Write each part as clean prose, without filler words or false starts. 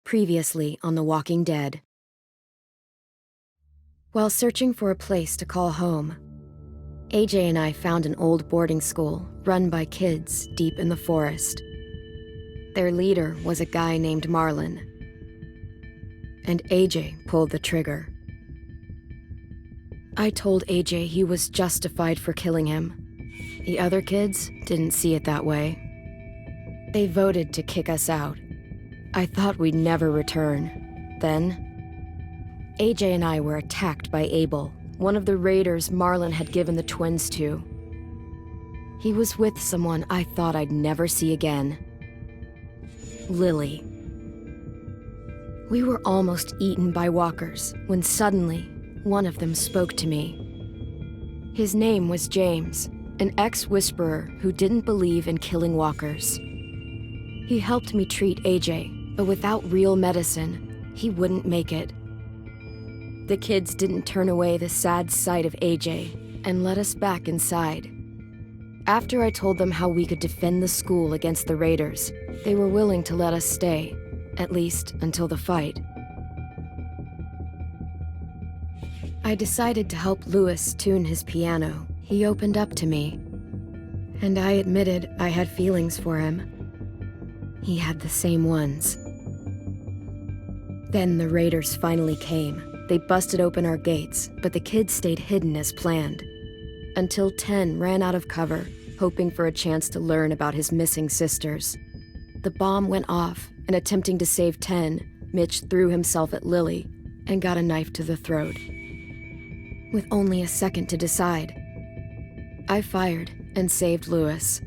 Previously on The Walking Dead. While searching for a place to call home, AJ and I found an old boarding school run by kids deep in the forest. Their leader was a guy named Marlon, and AJ pulled the trigger. I told AJ he was justified for killing him. The other kids didn't see it that way. They voted to kick us out. I thought we'd never return. Then, AJ and I were attacked by Abel, one of the raiders Marlon had given the twins to. He was with someone I thought I'd never see again. Lily. We were almost eaten by walkers when suddenly, one of them spoke to me. His name was James, an ex-whisperer who didn't believe in killing walkers. He helped me treat AJ, but without real medicine, he wouldn't make it. The kids didn't turn away the sad sight of AJ and let us back inside. After I told them how we could defend the school against the raiders, they were willing to let us stay, at least until the fight. I decided to help Louis tune his piano. He opened up to me, and I admitted I had feelings for him. He had the same ones. Then the raiders finally came. They busted open our gates, but the kids stayed hidden as planned. Until 10 ran out of cover, hoping for a chance to learn about his missing sisters. The bomb went off, and attempting to save 10, Mitch threw himself at Lily and got a knife to the throat. With only a second to decide, I fired and saved Louis.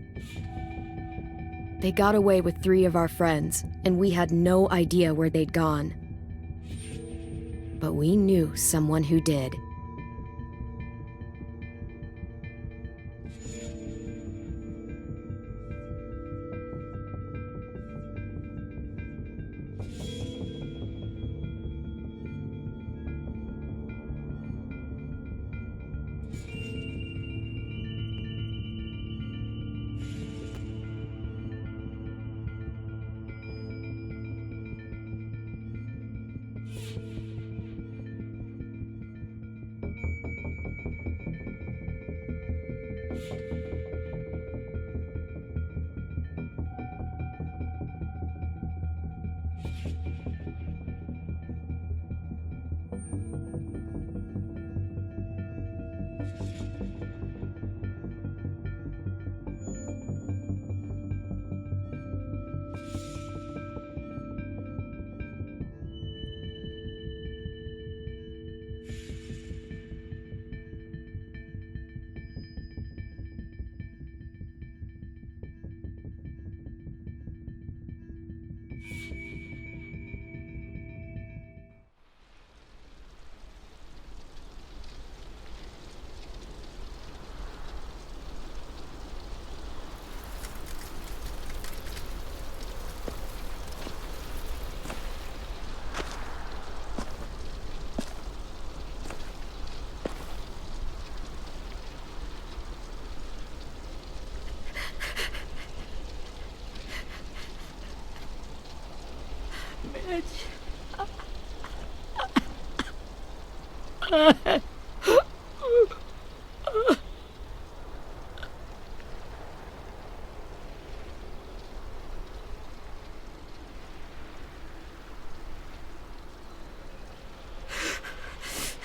They got away with 3 of our friends, and we had no idea where they'd gone. But we knew someone who did.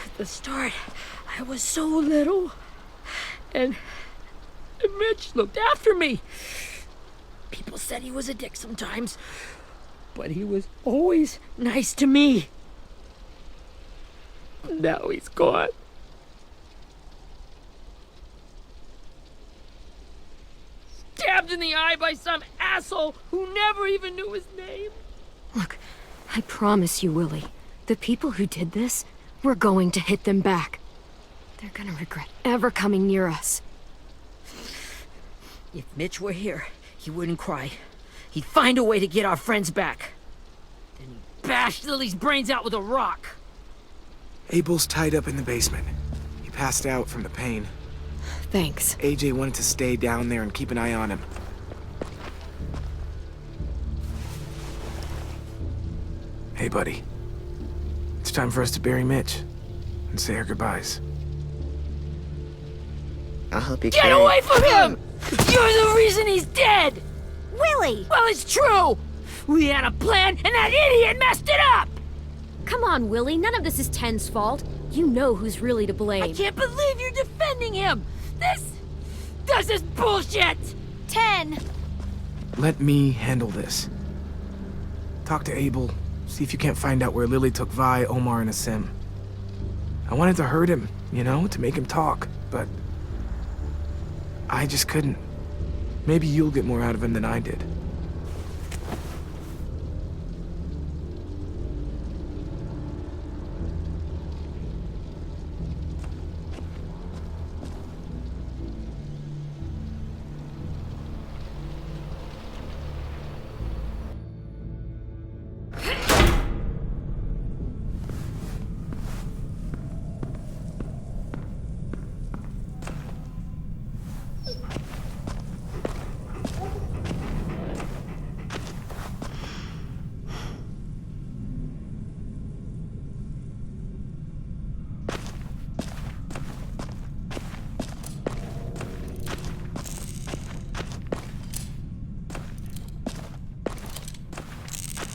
At the start, I was so little, and Mitch looked after me. People said he was a dick sometimes, but he was always nice to me. Now he's gone. Stabbed in the eye by some asshole who never even knew his name. Look, I promise you, Willie, the people who did this, we're going to hit them back. They're gonna regret ever coming near us. If Mitch were here, he wouldn't cry. He'd find a way to get our friends back. Then he'd bash Lily's brains out with a rock. Abel's tied up in the basement. He passed out from the pain. Thanks. AJ wanted to stay down there and keep an eye on him. Hey, buddy. It's time for us to bury Mitch and say our goodbyes. I'll help you Get carry. away from him! You're the reason he's dead! Willie! Well, it's true! We had a plan, and that idiot messed it up! Come on, Willie. None of this is Ten's fault. You know who's really to blame. I can't believe you're defending him! This is bullshit! 10! Let me handle this. Talk to Abel. See if you can't find out where Lily took Vi, Omar, and Asim. I wanted to hurt him, you know, to make him talk, but I just couldn't. Maybe you'll get more out of him than I did.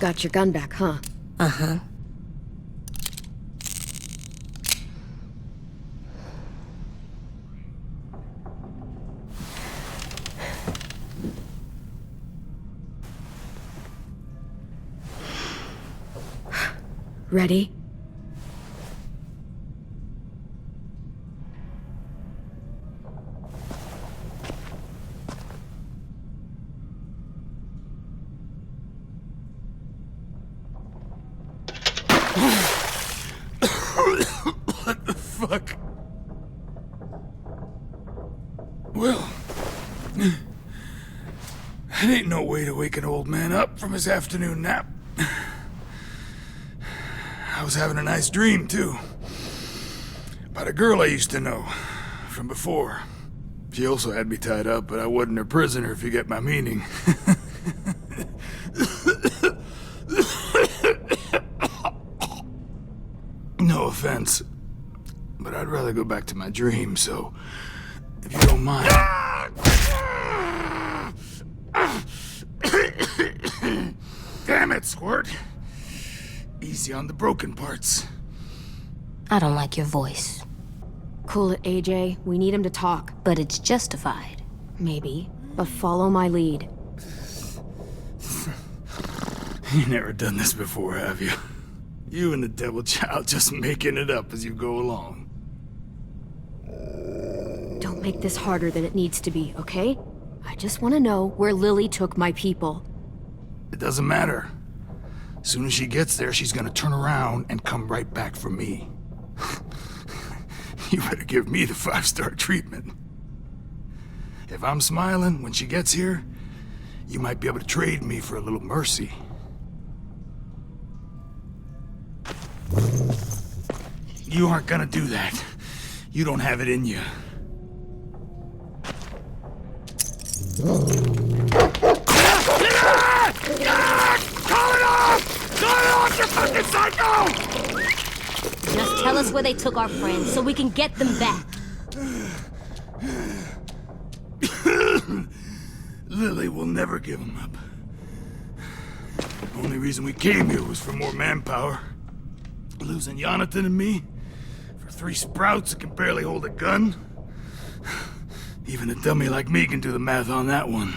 Got your gun back, huh? Uh-huh. Ready? What the fuck? Well, that ain't no way to wake an old man up from his afternoon nap. I was having a nice dream, too. About a girl I used to know from before. She also had me tied up, but I wasn't her prisoner, if you get my meaning. No offense, but I'd rather go back to my dream, so if you don't mind. Damn it, Squirt. Easy on the broken parts. I don't like your voice, Cool it, AJ. We need him to talk. but it's justified. Maybe. But follow my lead. You never done this before, have you? You and the devil child just making it up as you go along. Don't make this harder than it needs to be, okay? I just want to know where Lily took my people. It doesn't matter. As soon as she gets there, she's gonna turn around and come right back for me. You better give me the 5-star treatment. If I'm smiling when she gets here, you might be able to trade me for a little mercy. You aren't gonna do that. You don't have it in you. Call it off! Call it off, you fucking psycho! Just tell us where they took our friends so we can get them back. Lily will never give him up. The only reason we came here was for more manpower. Losing Jonathan and me for 3 sprouts that can barely hold a gun. Even a dummy like me can do the math on that one.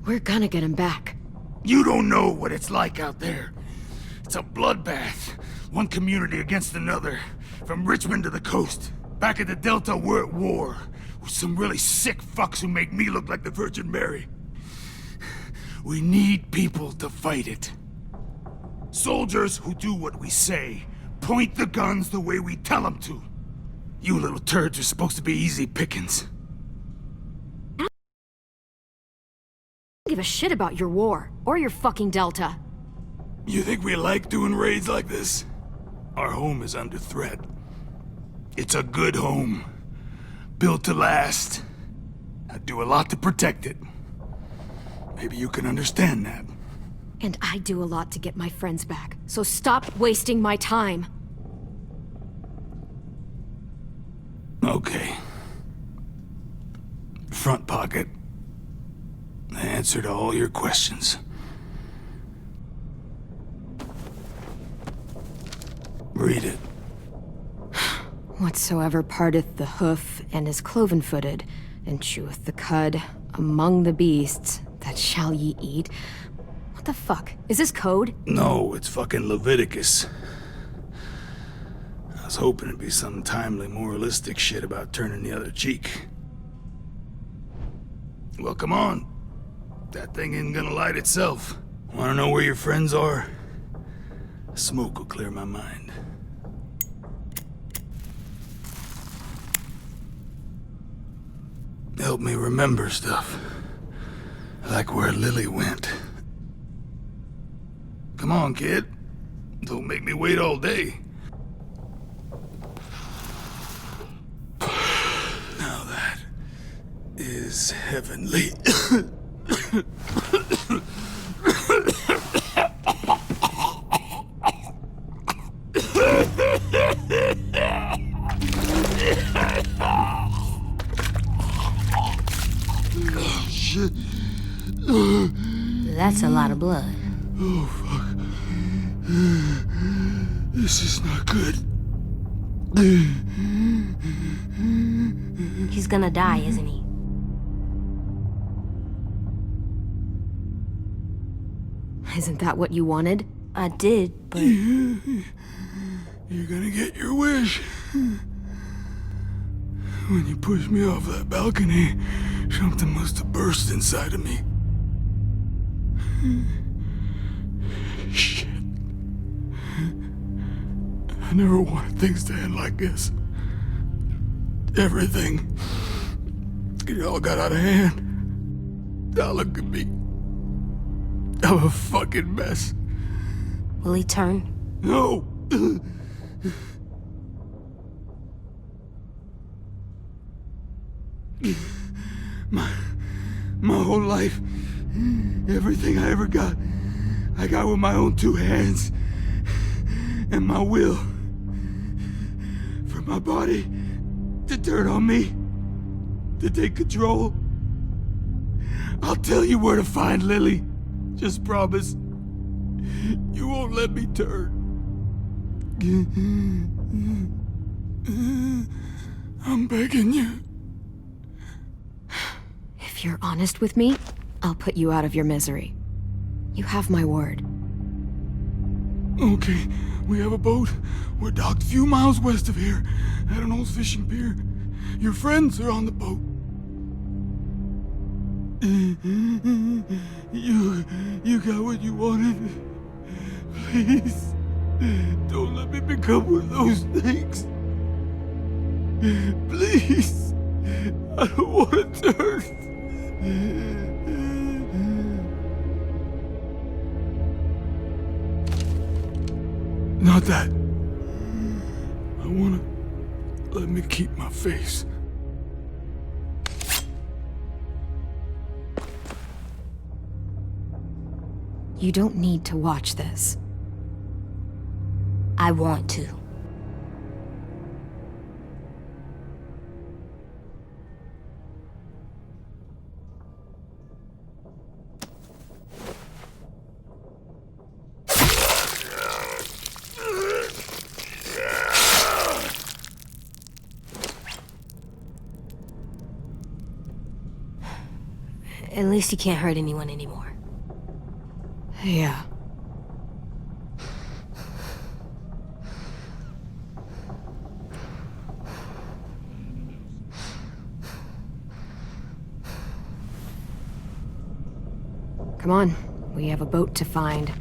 We're gonna get him back. You don't know what it's like out there. It's a bloodbath. One community against another. From Richmond to the coast. Back at the Delta, we're at war. With some really sick fucks who make me look like the Virgin Mary. We need people to fight it. Soldiers who do what we say. Point the guns the way we tell them to. You little turds are supposed to be easy pickings. I don't give a shit about your war, or your fucking Delta. You think we like doing raids like this? Our home is under threat. It's a good home. Built to last. I'd do a lot to protect it. Maybe you can understand that. And I do a lot to get my friends back, so stop wasting my time. Okay. Front pocket. The answer to all your questions. Read it. Whatsoever parteth the hoof and is cloven-footed, and cheweth the cud among the beasts, that shall ye eat. What the fuck? Is this code? No, it's fucking Leviticus. I was hoping it'd be some timely moralistic shit about turning the other cheek. Well, come on. That thing ain't gonna light itself. Wanna know where your friends are? Smoke will clear my mind. Help me remember stuff. Like where Lily went. Come on, kid. Don't make me wait all day. Now that is heavenly. Oh, shit. That's a lot of blood. Oh, fuck. This is not good. He's gonna die, isn't he? Isn't that what you wanted? I did, but... You're gonna get your wish. When you pushed me off that balcony, something must have burst inside of me. Shit. I never wanted things to end like this. Everything. It all got out of hand. Now look at me. I'm a fucking mess. Will he turn? No! My whole life, everything I ever got, I got with my own two hands and my will. For my body to turn on me, to take control. I'll tell you where to find Lily. Just promise. You won't let me turn. I'm begging you. If you're honest with me, I'll put you out of your misery. You have my word. Okay, we have a boat. We're docked a few miles west of here, at an old fishing pier. Your friends are on the boat. You got what you wanted. Please, don't let me become one of those things. Please, I don't want to turn. Not that. I wanna let me keep my face. You don't need to watch this. I want to. At least he can't hurt anyone anymore. Yeah. Come on, we have a boat to find.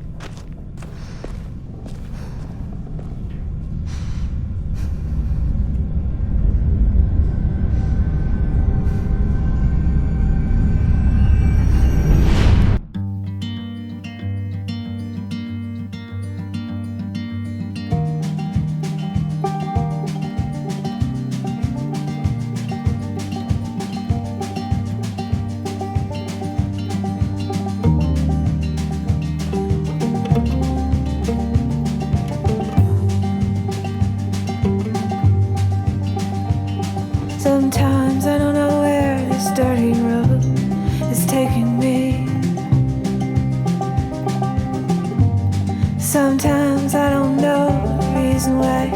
Sometimes I don't know the reason why,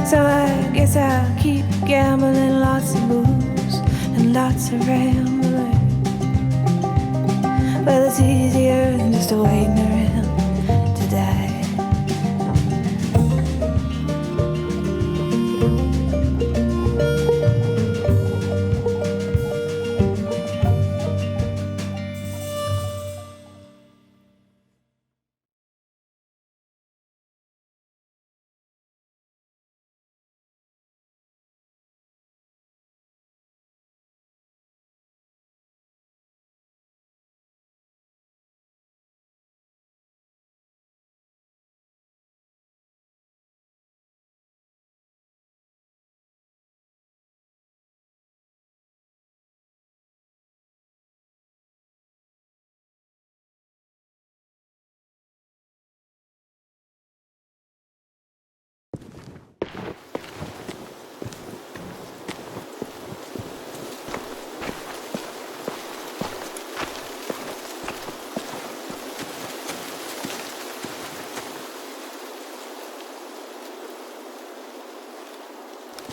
so I guess I'll keep gambling. Lots of moves and lots of rambling. Well, it's easier than just waiting around to die.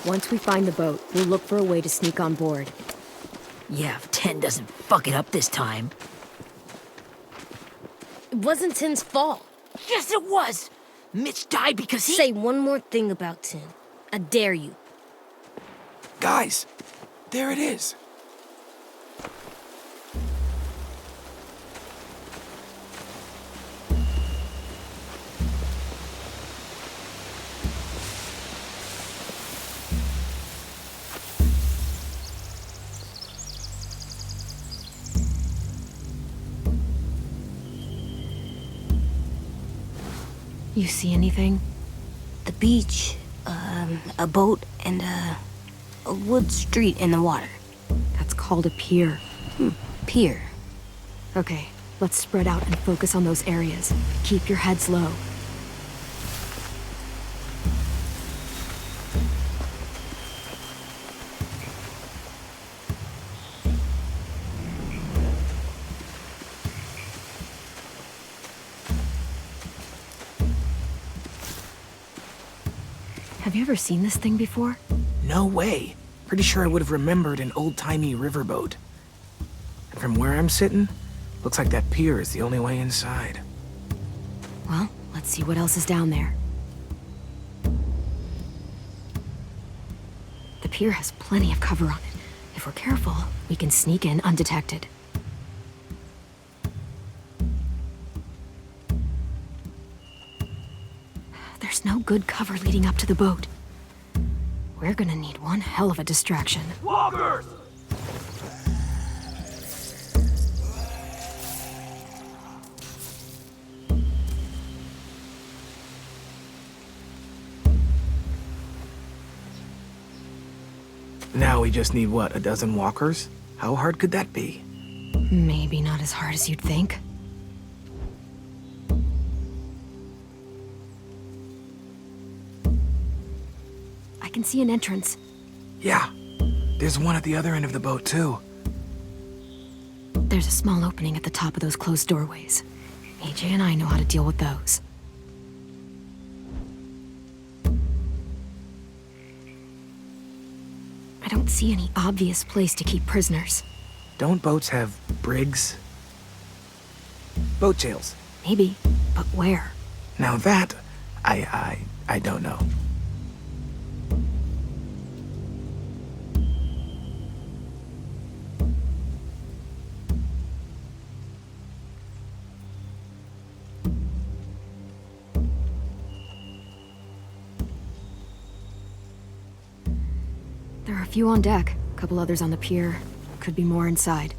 Once we find the boat, we'll look for a way to sneak on board. Yeah, if 10 doesn't fuck it up this time. It wasn't Tin's fault. Yes, it was! Mitch died because he— Say one more thing about Tin. I dare you. Guys, there it is. You see anything? The beach, a boat, and a wood street in the water. That's called a pier. Pier. Okay, let's spread out and focus on those areas. Keep your heads low. Have you ever seen this thing before? No way. Pretty sure I would have remembered an old-timey riverboat. And from where I'm sitting, looks like that pier is the only way inside. Well, let's see what else is down there. The pier has plenty of cover on it. If we're careful, we can sneak in undetected. There's no good cover leading up to the boat. We're gonna need one hell of a distraction. Walkers! Now we just need, what, a dozen walkers? How hard could that be? Maybe not as hard as you'd think. I can see an entrance. Yeah, there's one at the other end of the boat, too. There's a small opening at the top of those closed doorways. AJ and I know how to deal with those. I don't see any obvious place to keep prisoners. Don't boats have brigs? Boat jails. Maybe, but where? Now that, I don't know. There are a few on deck, a couple others on the pier. Could be more inside.